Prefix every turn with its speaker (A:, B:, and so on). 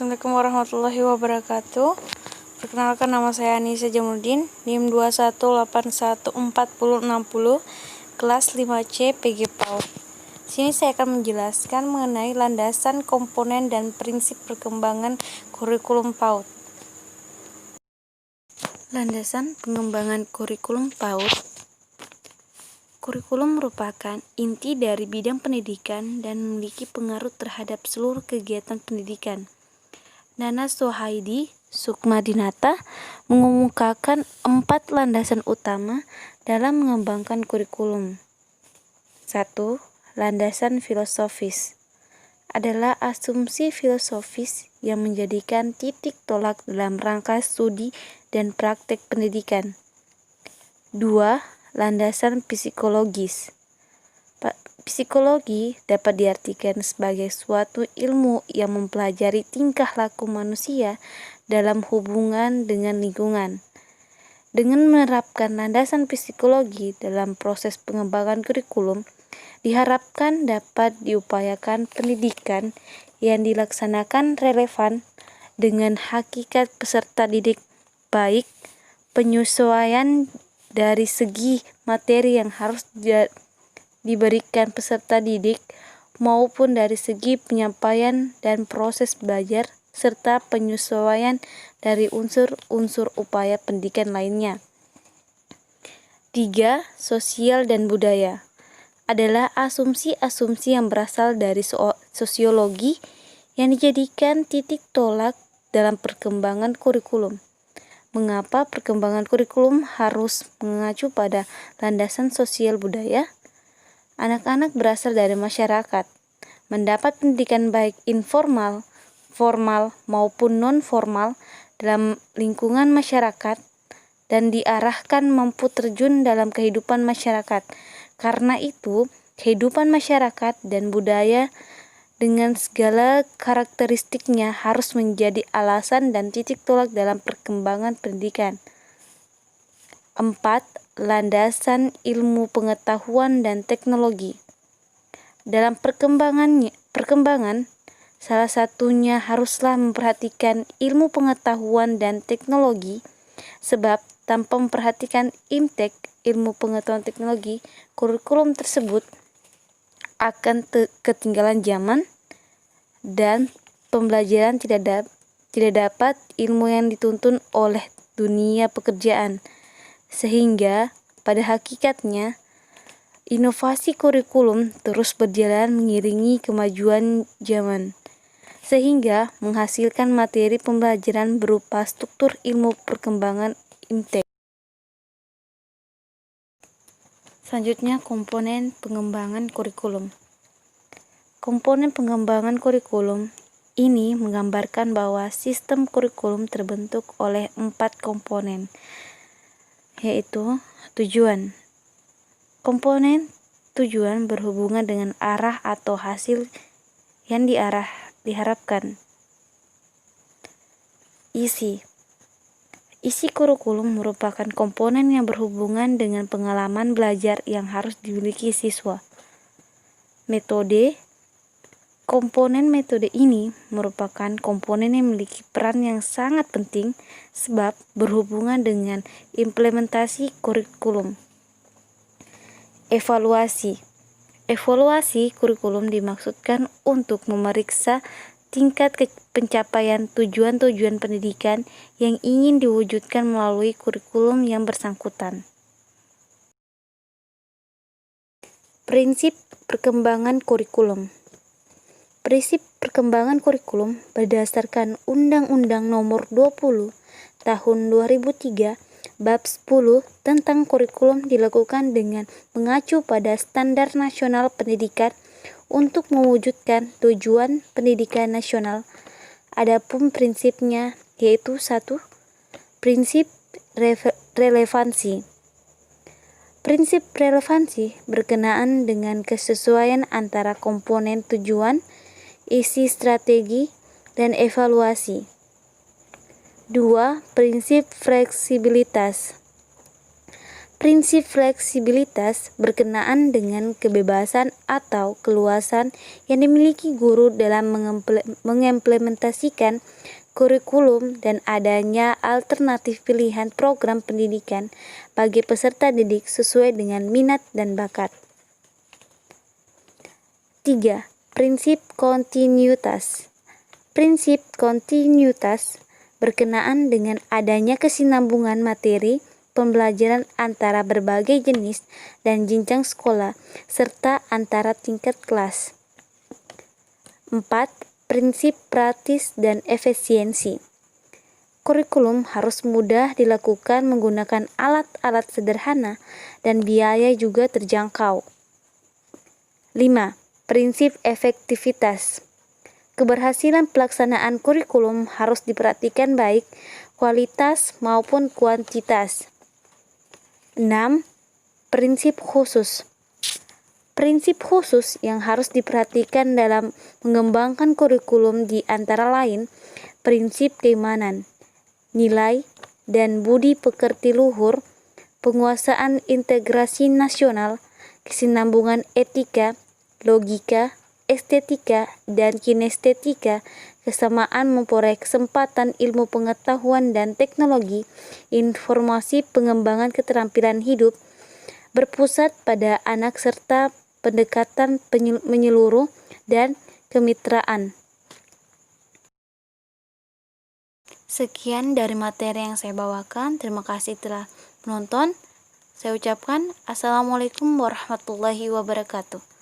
A: Assalamualaikum warahmatullahi wabarakatuh. Perkenalkan, nama saya Anissa Jamuddin, NIM 21814060, kelas 5C PG PAUD. Sini saya akan menjelaskan mengenai landasan, komponen, dan prinsip perkembangan kurikulum PAUD. Landasan pengembangan kurikulum PAUD. Kurikulum merupakan inti dari bidang pendidikan dan memiliki pengaruh terhadap seluruh kegiatan pendidikan. Nana Sohaidi Sukmadinata mengemukakan 4 landasan utama dalam mengembangkan kurikulum. 1. Landasan filosofis adalah asumsi filosofis yang menjadikan titik tolak dalam rangka studi dan praktek pendidikan. 2. Landasan psikologis. Psikologi dapat diartikan sebagai suatu ilmu yang mempelajari tingkah laku manusia dalam hubungan dengan lingkungan. Dengan menerapkan landasan psikologi dalam proses pengembangan kurikulum, diharapkan dapat diupayakan pendidikan yang dilaksanakan relevan dengan hakikat peserta didik, baik penyesuaian dari segi materi yang harus diberikan peserta didik maupun dari segi penyampaian dan proses belajar serta penyesuaian dari unsur-unsur upaya pendidikan lainnya. 3. Sosial dan budaya adalah asumsi-asumsi yang berasal dari sosiologi yang dijadikan titik tolak dalam perkembangan kurikulum. Mengapa perkembangan kurikulum harus mengacu pada landasan sosial budaya? Anak-anak berasal dari masyarakat, mendapat pendidikan baik informal, formal, maupun non-formal dalam lingkungan masyarakat, dan diarahkan mampu terjun dalam kehidupan masyarakat. Karena itu, kehidupan masyarakat dan budaya dengan segala karakteristiknya harus menjadi alasan dan titik tolak dalam perkembangan pendidikan. 4. Landasan ilmu pengetahuan dan teknologi. Dalam perkembangan, salah satunya haruslah memperhatikan ilmu pengetahuan dan teknologi, sebab tanpa memperhatikan IMTEK, ilmu pengetahuan teknologi, kurikulum tersebut akan ketinggalan zaman dan pembelajaran tidak dapat ilmu yang dituntun oleh dunia pekerjaan. Sehingga pada hakikatnya inovasi kurikulum terus berjalan mengiringi kemajuan zaman, sehingga menghasilkan materi pembelajaran berupa struktur ilmu perkembangan IMTEK. Selanjutnya, komponen pengembangan kurikulum. Komponen pengembangan kurikulum ini menggambarkan bahwa sistem kurikulum terbentuk oleh 4 komponen, yaitu tujuan. Komponen tujuan berhubungan dengan arah atau hasil yang diharapkan. Isi kurikulum merupakan komponen yang berhubungan dengan pengalaman belajar yang harus dimiliki siswa. Metode. Komponen metode ini merupakan komponen yang memiliki peran yang sangat penting sebab berhubungan dengan implementasi kurikulum. Evaluasi kurikulum dimaksudkan untuk memeriksa tingkat pencapaian tujuan-tujuan pendidikan yang ingin diwujudkan melalui kurikulum yang bersangkutan. Prinsip perkembangan kurikulum. Prinsip perkembangan kurikulum berdasarkan Undang-Undang Nomor 20 Tahun 2003 Bab 10 tentang kurikulum dilakukan dengan mengacu pada standar nasional pendidikan untuk mewujudkan tujuan pendidikan nasional. Adapun prinsipnya yaitu 1. Prinsip relevansi. Prinsip relevansi berkenaan dengan kesesuaian antara komponen tujuan, isi strategi, dan evaluasi. 2. Prinsip fleksibilitas. Prinsip fleksibilitas berkenaan dengan kebebasan atau keluasan yang dimiliki guru dalam mengimplementasikan kurikulum dan adanya alternatif pilihan program pendidikan bagi peserta didik sesuai dengan minat dan bakat. 3. Prinsip kontinuitas. Prinsip kontinuitas berkenaan dengan adanya kesinambungan materi pembelajaran antara berbagai jenis dan jenjang sekolah, serta antara tingkat kelas. 4. Prinsip praktis dan efisiensi. Kurikulum harus mudah dilakukan menggunakan alat-alat sederhana dan biaya juga terjangkau. 5. Prinsip efektivitas. Keberhasilan pelaksanaan kurikulum harus diperhatikan baik kualitas maupun kuantitas. 6. Prinsip khusus. Prinsip khusus yang harus diperhatikan dalam mengembangkan kurikulum di antara lain prinsip keimanan, nilai, dan budi pekerti luhur, penguasaan integrasi nasional, kesinambungan etika, logika, estetika, dan kinestetika, kesamaan memperoleh kesempatan ilmu pengetahuan dan teknologi, informasi pengembangan keterampilan hidup, berpusat pada anak serta pendekatan menyeluruh dan kemitraan. Sekian dari materi yang saya bawakan. Terima kasih telah menonton. Saya ucapkan Assalamualaikum warahmatullahi wabarakatuh.